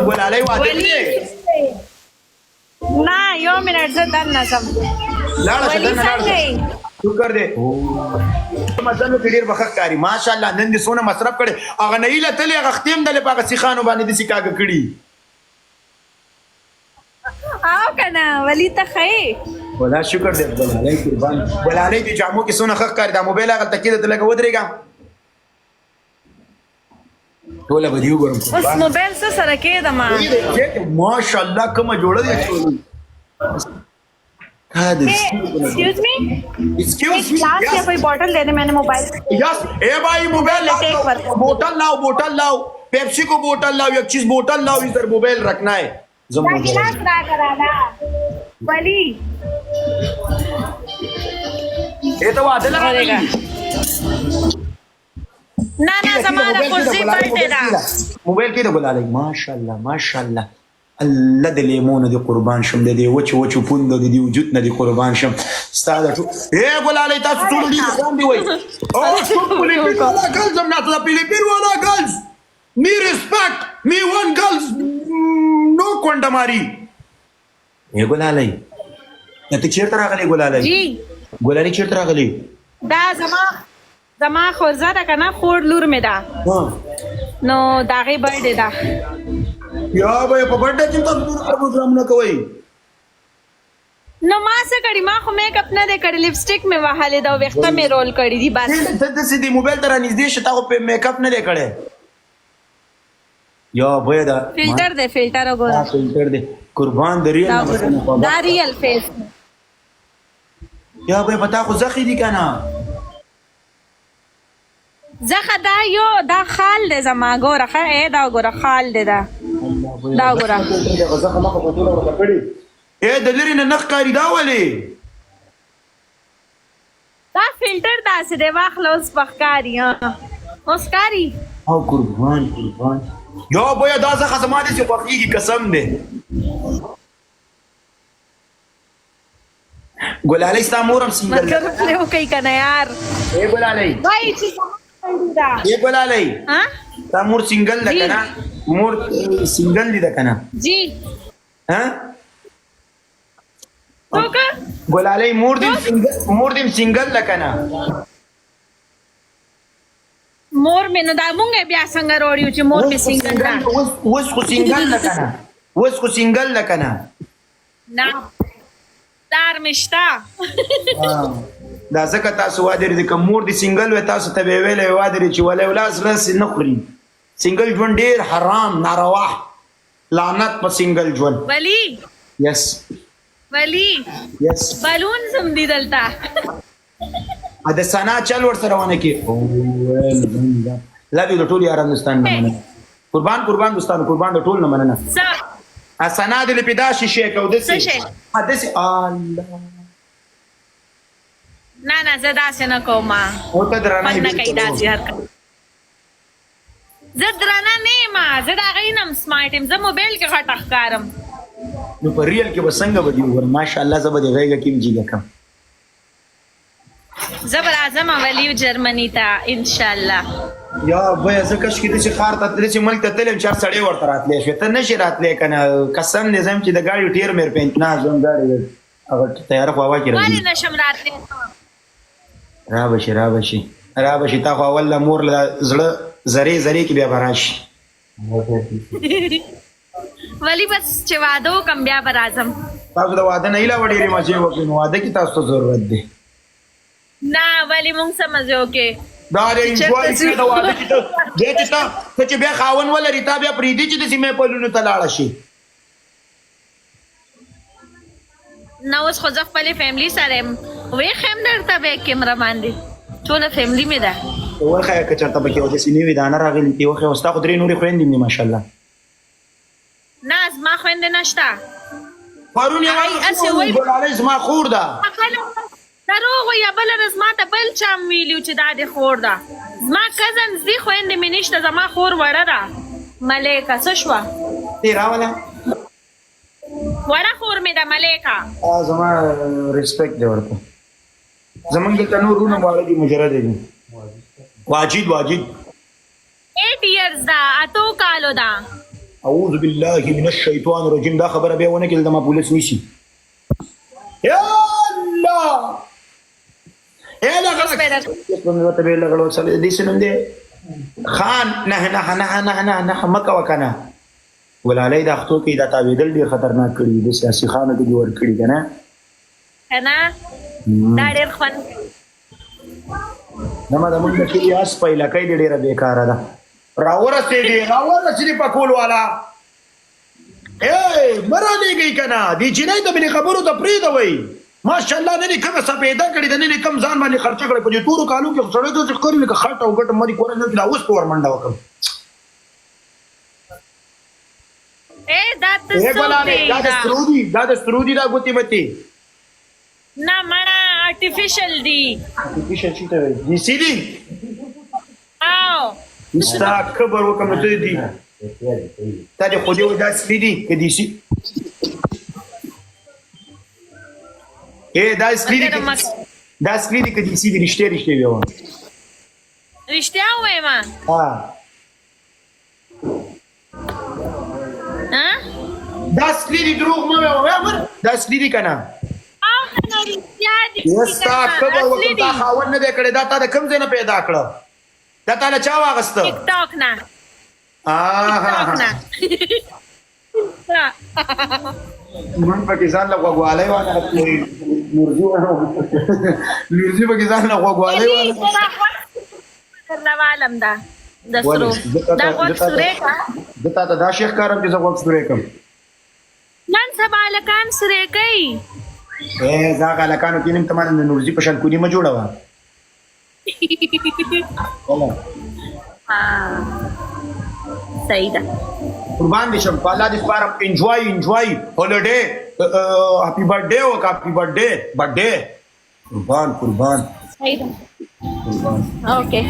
ګلالۍ واده دی نه یو منټ زه دننه ځم لاړه شه ولي دننه لاړه څنګه شه. یې؟ شکر دی مزل کې ډېر بخښ کاري ماشاءالله نن دې څونه مصرف کړی هغه نهیله تلې هغه ختیم دلې په هغه سیخانو باندې داسې کاږه کړي او کنه ولی ته ښه ولا شکر دی ګلالۍ قربان ګلالۍ دې جامو کې څونه ښه ښکاري دا موبایل هغلته کېده ته لږه ودرېږه ټوله به دې وګورم اوس موبایل څه سره کېدم ماشاءالله کومه جوړه دی excuse me Excuse एक me, glass या yes. कोई बॉटल दे दे मैंने मोबाइल यस ए भाई मोबाइल Take लाओ one. बोतल लाओ पेप्सी को बोतल लाओ एक चीज बोतल लाओ इधर मोबाइल रखना है गिलास ला कराना वली ये तो वादे लगा करेगा ना ना जमाना कुर्सी पर तेरा मोबाइल की तो बुला ले माशाल्लाह الله د لیمون دی قربان شم د دې وچ پوند د دې وجود نه دی قربان شم ستاده اے ګلالۍ تاسو ټول دې ځان دی وای او ټول فلیپین والا ګرلز هم ناته فلیپین والا ګرلز می ریسپیکټ می ون ګرلز نو کونډماری اے ګلالۍ ته چیرته راغلې ګلالۍ جی ګلالۍ چیرته راغلې دا زما خورزه ده کنه خور لور مې ده نو داغه برډه ده یا به په برډه کې تاسو ټول پروګرام نه کوي نو ما څه کړی ما خو میک اپ نه دې کړی لپسټک مې وهلې دا وخته مې رول کړی دی بس ته د سیدی موبایل تر نږدې شته خو په میک اپ نه کړي یا به دا فلټر دے فلټر وګوره فلټر دې قربان درې دا ریل فیس یا به پتا خو زخی دي کنه زخه دا یو دا خال دې زما ګوره ښه اے دا ګوره خال دې دا ګوره زخه مخه په ټول ورته کړی اے د لری نه نخ کاری دا ولې دا فلټر داسې دی واخله اوس پخکاری اوس کاری او قربان یا به دا زخه زما دې چې خوښیږي قسم دې ګلالۍ ستا مورم سینګل مطلب پلے ہو کئی کنه یار اے ګلالۍ وای چې دا اے ګلالۍ ها تا مور سینګل ده کنه مور سینګل دي ده کنه جی ها تو کا ګلالۍ مور دې سینګل ده کنه مور مې نو دا مونږه بیا څنګه روړیو چې مور مې سنگل دا وس خو سینګل ده کنه نه دار مشتا دا ځکه تاسو واده لري کوم مور دي سنگل و تاسو ته ویلې واده لري چې ولې ولاس لاس نه خوري سنگل ژوند ډیر حرام ناروا لعنت په سنگل ژوند ولی یس بالون زم دی دلتا ا د سنا چل ور سره ونه کې لابي د ټول یارانستان نه مننه قربان دوستانو قربان د ټول نه مننه سنا د لپیدا شیشه کو د څه شي حدث الله نه زدا څنګه کوما او ته درانه نه کیدا زیار زدرانا نه ما زدا غینم سمارټم ز موبایل کې غټ اخکارم نو په ریل کې بسنګ بدی ور ماشاءالله زبر غیګه کیم جیګه کم زبر اعظم ولیو جرمنی تا ان شاء الله یا به زکه چې د خار ته د ملک ته تلم چار سړی ورته راتلې شو ته نشي راتلې کنه قسم نظام چې د گاډي ټیر مېر پینټ نه ځون گاډي هغه تیار خو هوا کې ولی نشم راتلې را بشي تا خو اول مور زړه زری کې بیا براش ولی بس چې وادو کم بیا بر اعظم تاسو د واده نه اله وړي ما چې وکړو واده کې تاسو ته ضرورت دی نه ولی مونږ سمجھو کې دا دې انجوای کې دا واده کې ته دې ته چې بیا خاون ولري تا بیا پریدي چې د سیمه په لونو ته لاړ شي نو اوس خو ځخ په فیملی سره وې خیم درته به کیمرا باندې ټول فیملی مې ده ورخه که چرته به کې ودې سینې وې دانه راغلی دی وخه وستا خو درې نورې خويندې دي ماشاءالله ناز ما خويندې نشتا پرون یې ګلالۍ زما خور ده دروغ یا بل رزما ته بل چا ویلیو چې دا د خور ده زما کزن زی خويندې مې نشته زما خور وړه ده ملیکه څه شوه دی راوله وړه خور مې ده ملیکه زما ریسپیکټ دی ورته زمونږ دلته نورونه واړه دي مجرد دي واجد 8 years دا اتو کالو دا اعوذ بالله من الشیطان الرجیم دا خبره به ونه کې د ما پولیس نیسی یا الله اے لګړه په ته به لګړو سره دې سنم دې خان نه نه نه نه نه نه مکه وکنه ولالای د اختو کې دا تاویدل ډیر خطرناک کړی د سیاسي خانه کې ور کړی کنه کنه دا ډیر خوان نما د مونږ کې یاس پایلا کوي ډیره بیکاره ده راورسته دې په کول والا اے مرانه گئی کنه دې چې نه د بل خبرو ته پری دا وای ماشاءالله نه کومه سپیدا کړی د نه کم ځان باندې خرچ کړی په دې تورو کالو کې سړی ته ښکاري لکه خټ او ګټ مری کور نه لا اوس په ورمنډه وکم اے دا ته دا د سرودی دا ګوتی متي نه مړه آرټیفیشل دی آرټیفیشل شي ته دي سي دي او استا خبر وکم ته دي تا دې خو دې ودا سي دي کې دي سي اے دا سکری کې دي سي دي رښتیا ویو رښتیا وایم ها دا سکری دروغ مې وایو دا سکری کنه او کنه رښتیا دي یستا خبر وکم دا خاون نه کړي دا تا د کم ځای نه پیدا کړ دا تا له چا واغسته ټیک ټاک نه من پاکستان له غوغوالای وانه نورزي پاکستان له غوغوالای وانه عالم دا دسرو دا وخت سورې کا دتا ته دا شیخ کارم چې زه وخت سورې کوم نن سبا لکان سورې کوي اے زاګه لکانو کینم تمانه نورزي په شان کونی ما جوړوا صحیح ده قربان دي شم الله دې سپارم انجوای هولیډے هپی برثډے او هپی برثډے قربان صحیح ده اوکے